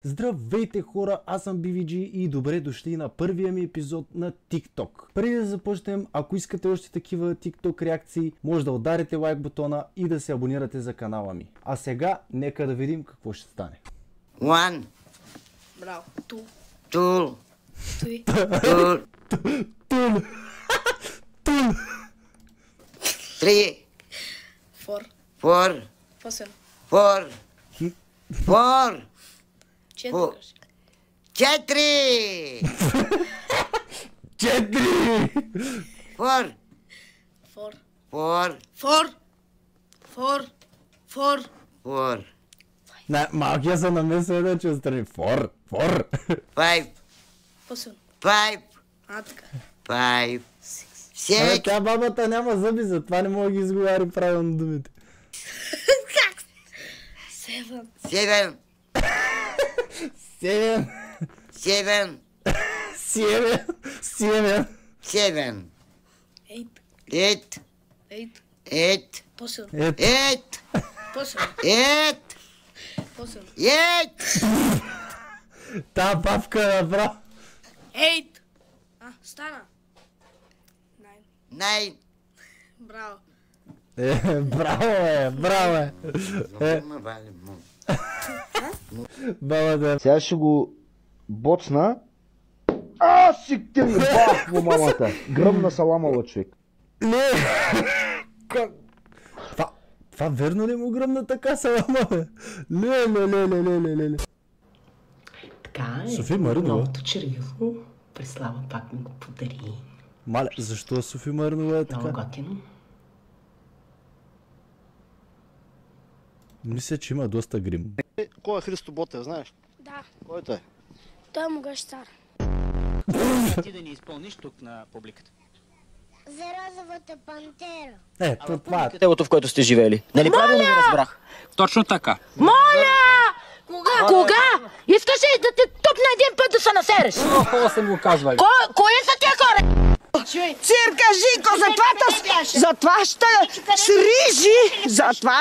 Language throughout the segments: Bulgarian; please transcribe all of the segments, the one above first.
Здравейте хора, аз съм BVG и добре дошли на първия ми епизод на TikTok. Преди да започнем, ако искате още такива TikTok реакции, може да ударите лайк бутона и да се абонирате за канала ми. А сега, нека да видим какво ще стане. One. Браво. Two. Two. Three. Two. Тун! Тун! Three. Four. Four. Осем. Four. Four. Четири. Four. Четири. 4! Four. Four. Four. Four. Four. Four. Four. Малкия се намесва да че отстрани. Фор! Five. Осем. Five. Така. Five. Абе, Six. тя бабата няма зъби, затова не мога да ги изговаря правилно думите. Как? Seven. Seven. 7! Seven. 7! Seven. Eight. Eight. Eight. Eight. Осем. Eight. Осем. Eight. Осем. Eight. Та бабка направо. Eight. Стана. Nine. Nine. Браво. Браво. Бабата. Сега ще го боцна. Си те бах по мамата. Гръмна саламала, човек. Не! Как? Това верно ли му гръмна така салама, бе? Ле. Така е. Софи Маринова. Новото червило. Преслава пак ми го подари. Мале, защо Софи Маринова е Много така? готино. Мисля, че има доста грим. Кой е Христо Ботев, знаеш? Да, Кой той? той е Могъщар. Ти да ни изпълниш тук на публиката. За розовата пантера. Това е. Телото, в което сте живели. Нали правилно ви разбрах? Точно така. Кога? Искаш ли да те тупна един път да се насереш? Хубаво съм го казвали. Кои са тия хора? Цирка Жико, затова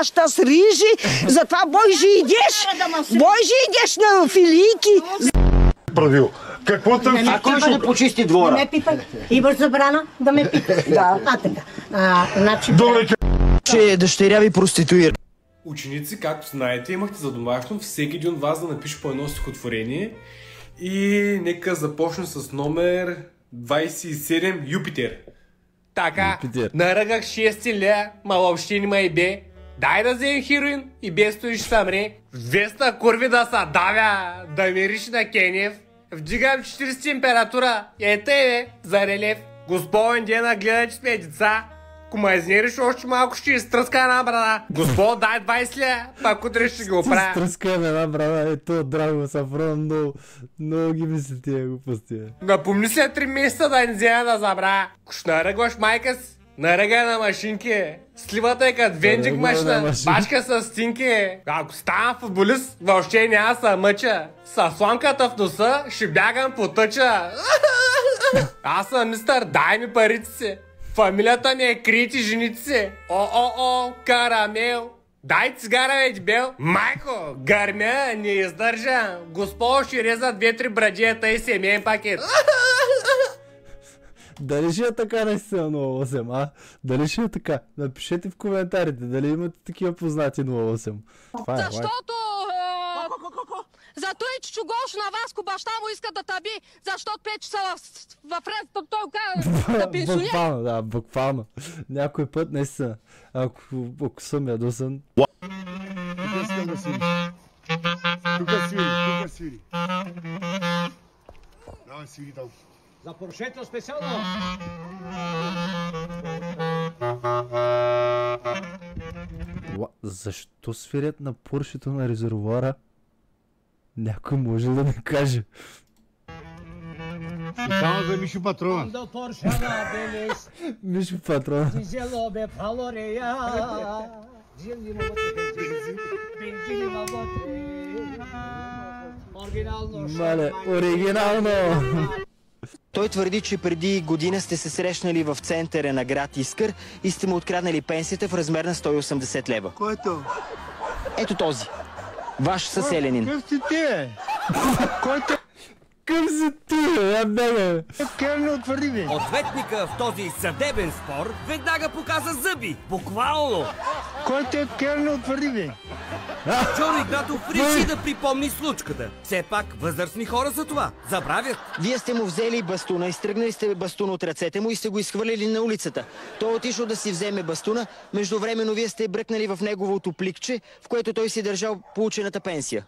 ще срижи, затова Бойжи идеш на филийки. Правил. Какво съм си... А кой ще почисти двора? Не ме пипай. Имаш забрана да ме пипаш. Да. Така. Значи... Че дъщеря ви проституира. Ученици, както знаете, имахте за домашно всеки един от вас да напише по едно стихотворение. И нека започна с номер 27, Юпитер. Така, наръгах 6 ля, ма въобще нема и бе. Дай да взем хероин и без той ще съмре. В 200 курви да са давя, да мириш на Кенев. Вдигам 40 температура, бе, за релеф. Господин Дена гледа, че сме деца. Комазнериш още малко ще изтръска една брада. Господ, дай 20 ля, пак утре ще ги оправя. Изтръскам една брада, ето Драго Сафрон, много ги мисли тия глупости. Напомни след 3 месеца да не взема да забравя. Ако ще наръгваш майка си, наръгай на машинки. Сливата е като венджик машина, бачка с стинки. Ако стана футболист, въобще няма да се мъча. С сламката в носа ще бягам по тъча. Аз съм мистър, дай ми парите си. Фамилията ми е Крити жените си. О, карамел. Дай цигара, бе, дебел. Майко, гърмя, не издържа. Госпожо, ще реза 2-3 браджията и семейен пакет. Дали ще е така наистина 08, а? Дали ще е така? Напишете в коментарите, дали имате такива познати 08. Защото... Зато и чучугош на Васко баща му иска да таби, защото 5 часа във Френското той казва да пенсионер. Буквално, да, буквално. Някой път наистина, ако съм ядосан. Тук свири. Давай свири там. Запоршете специално. Защо свирят на поршето на резервуара? Някой може да ми каже. Само за Мишо Патрона. Мишо Патрона. Мале, оригинално! Той твърди, че преди година сте се срещнали в центъра на град Искър и сте му откраднали пенсията в размер на 180 лева. Кой е то? Ето този. Ваш съселянин. Какъв си ти, Кой те... Къв си ти, бе, бега? Керно утвърди, бе. Ответника в този съдебен спор веднага показа зъби. Буквално. Кой те керно утвърди, бе? Жоро Игнатов реши да припомни случката. Все пак възрастни хора са това. Забравят. Вие сте му взели бастуна, изтръгнали сте бастуна от ръцете му и сте го изхвърлили на улицата. Той отишъл да си вземе бастуна, междувременно вие сте бръкнали в неговото пликче, в което той си държал получената пенсия.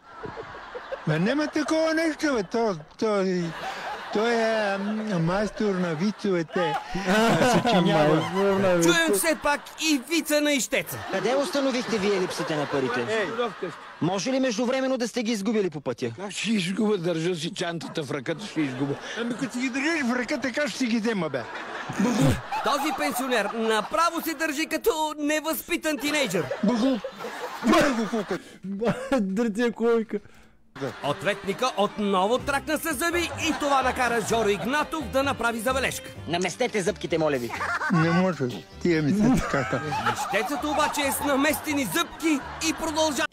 Ма няма такова нещо, бе. Той е майстор на вицовете. Чуем все пак и вица на ищеца. Къде установихте вие липсата на парите? Може ли междувременно да сте ги изгубили по пътя? Как ще изгуба? Държа си чантата в ръката, ще изгуба. Ами като си ги държиш в ръката, така ще си ги взема, бе. Този пенсионер направо се държи като невъзпитан тинейджър. Дъртия койка. Ответника отново тракна със зъби и това накара Жоро Игнатов да направи забележка. Наместете зъбките, моля ви. Не може. Тия ми се така. Ищецът обаче е с наместени зъбки и продължава.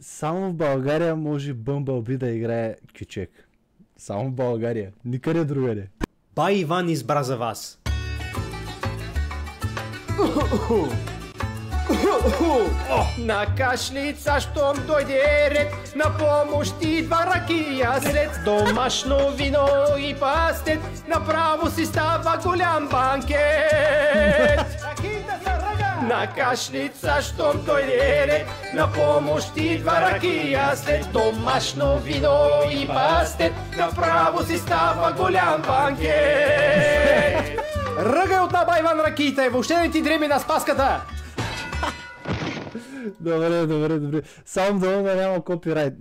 Само в България може Бъмбълби да играе кючек. Само в България. Никъде другаде. Бай Иван избра за вас. На кашлица, щом дойде ред, на помощ идва ракия сред домашно вино и пастет, направо си става голям банкет. На кашлица, щом дойде ред, на помощ идва ракия след домашно вино и пастет, направо си става голям банкет. Ръгай от наба, Иван, ракиите, въобще не ти дреми на спаската. Добре. Само да няма копирайт.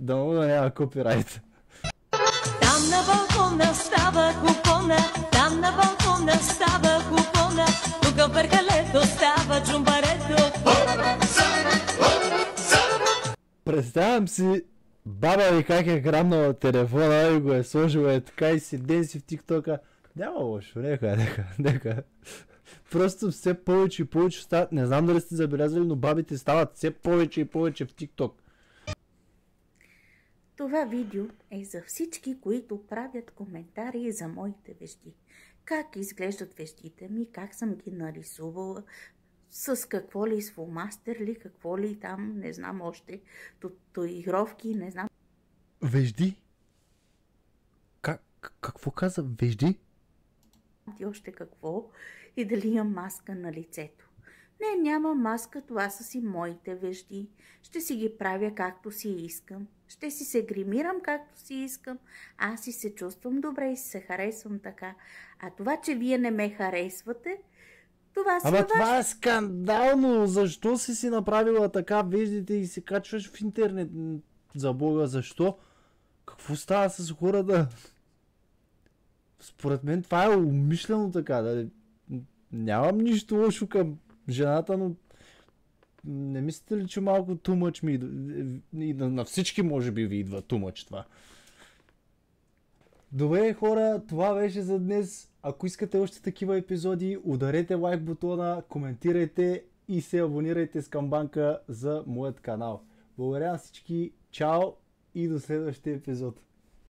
Там на балкона става купона, там на балкона става купона, тук в върхалето става джумбарето. Представям си баба ви как е грабнала телефона и го е сложила така и седен си в тиктока. Няма лошо, нека. Просто все повече и повече стават, не знам дали сте забелязали, но бабите стават все повече и повече в тикток. Това видео е за всички, които правят коментари за моите вежди. Как изглеждат веждите ми, как съм ги нарисувала, с какво ли, с фломастер ли, какво ли там, не знам още, татуировки, не знам. Вежди? Какво каза? Вежди? И още какво и дали имам маска на лицето. Не, няма маска, това са си моите вежди. Ще си ги правя както си искам. Ще си се гримирам както си искам. Аз си се чувствам добре и се харесвам така. А това, че вие не ме харесвате, това си това е скандално! Защо си направила така веждите и се качваш в интернет? За Бога, защо? Какво става с хората? Според мен това е умишлено така. Нямам нищо лошо към жената, но не мислите ли, че малко too much ми идва? На всички може би ви идва too much това. Добре, хора, това беше за днес. Ако искате още такива епизоди, ударете лайк бутона, коментирайте и се абонирайте с камбанка за моят канал. Благодаря на всички, чао и до следващия епизод.